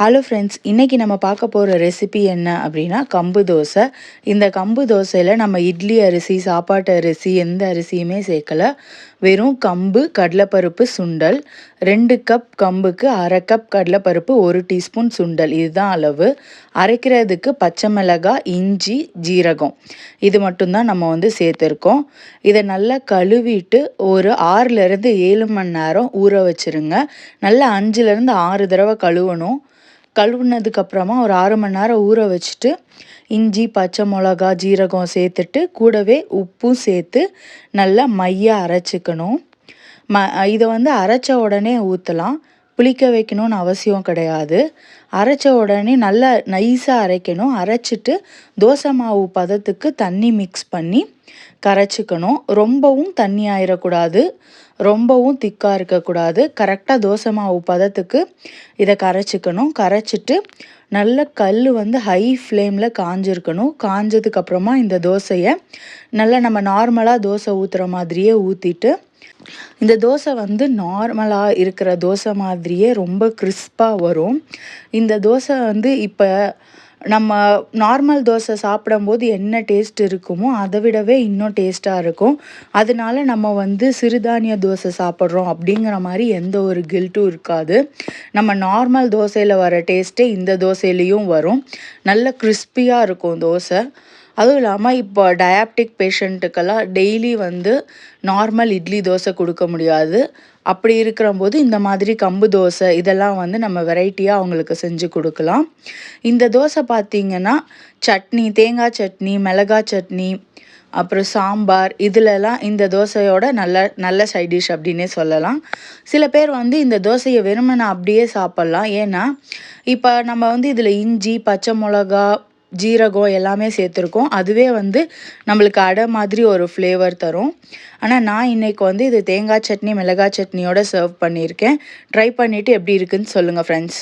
Hello friends, இன்றைக்கி நம்ம பார்க்க போகிற ரெசிபி என்ன அப்படின்னா கம்பு தோசை. இந்த கம்பு தோசையில் நம்ம இட்லி அரிசி, சாப்பாட்டு அரிசி எந்த அரிசியுமே சேர்க்கலை. வெறும் கம்பு, கடலைப்பருப்பு, சுண்டல். 2 கப் கம்புக்கு 1/2 கப் கடலைப்பருப்பு, 1 டீஸ்பூன் சுண்டல், இதுதான் அளவு. அரைக்கிறதுக்கு பச்சை மிளகாய், இஞ்சி, ஜீரகம், இது மட்டும்தான் நம்ம சேர்த்துருக்கோம். இதை நல்லா கழுவிட்டு ஒரு 6லேருந்து 7 மணி நேரம் ஊற வச்சுருங்க. நல்லா 5லேருந்து 6 தடவை கழுவணும். கழுவுனதுக்கப்புறமா ஒரு 6 மணி நேரம் ஊற வச்சுட்டு இஞ்சி, பச்சை மிளகா, ஜீரகம் சேர்த்துட்டு கூடவே உப்பும் சேர்த்து நல்லா மையாக அரைச்சிக்கணும். இதை அரைச்ச உடனே ஊற்றலாம், புளிக்க வைக்கணும்னு அவசியம் கிடையாது. அரைச்ச உடனே நல்லா நைஸாக அரைக்கணும். அரைச்சிட்டு தோசை மாவு பதத்துக்கு தண்ணி மிக்ஸ் பண்ணி கரைச்சிக்கணும். ரொம்பவும் தண்ணி ஆயிடக்கூடாது, ரொம்பவும் திக்காக இருக்கக்கூடாது. கரெக்டாக தோசை மாவு பதத்துக்கு இதை கரைச்சிக்கணும். கரைச்சிட்டு நல்ல கல் ஹை ஃப்ளேமில் காஞ்சிருக்கணும். காஞ்சதுக்கப்புறமா இந்த தோசையை நல்லா நம்ம நார்மலாக தோசை ஊற்றுற மாதிரியே ஊற்றிட்டு, இந்த தோசை நார்மலாக இருக்கிற தோசை மாதிரியே ரொம்ப கிறிஸ்பாக வரும். இந்த தோசை இப்போ நம்ம நார்மல் தோசை சாப்பிடும்போது என்ன டேஸ்ட் இருக்குமோ அதை விடவே இன்னும் டேஸ்ட்டாக இருக்கும். அதனால நம்ம சிறுதானிய தோசை சாப்பிட்றோம் அப்படிங்கிற மாதிரி எந்த ஒரு கில்ட்டும் இருக்காது. நம்ம நார்மல் தோசையில் வர டேஸ்ட்டே இந்த தோசையிலையும் வரும். நல்ல கிறிஸ்பியாக இருக்கும் தோசை. அதுவும் இல்லாமல் இப்போ டயாபெட்டிக் பேஷண்ட்டுக்கெல்லாம் டெய்லி நார்மல் இட்லி தோசை கொடுக்க முடியாது. அப்படி இருக்கிறம்போது இந்த மாதிரி கம்பு தோசை இதெல்லாம் நம்ம வெரைட்டியாக அவங்களுக்கு செஞ்சு கொடுக்கலாம். இந்த தோசை பார்த்திங்கன்னா சட்னி, தேங்காய் சட்னி, மிளகாய் சட்னி, அப்புறம் சாம்பார், இதிலெல்லாம் இந்த தோசையோட நல்ல சைட் டிஷ் அப்படின்னே சொல்லலாம். சில பேர் இந்த தோசையை வெறுமனே அப்படியே சாப்பிட்லாம். ஏன்னா இப்போ நம்ம இதில் இஞ்சி, பச்சை மிளகா, ஜீரகம் எல்லாமே சேர்த்துருக்கோம். அதுவே நம்மளுக்கு அடை மாதிரி ஒரு ஃப்ளேவர் தரும். ஆனால் நான் இன்றைக்கி இது தேங்காய் சட்னி, மிளகாய் சட்னியோட சர்வ் பண்ணியிருக்கேன். ட்ரை பண்ணிவிட்டு எப்படி இருக்குதுன்னு சொல்லுங்கள் ஃப்ரெண்ட்ஸ்.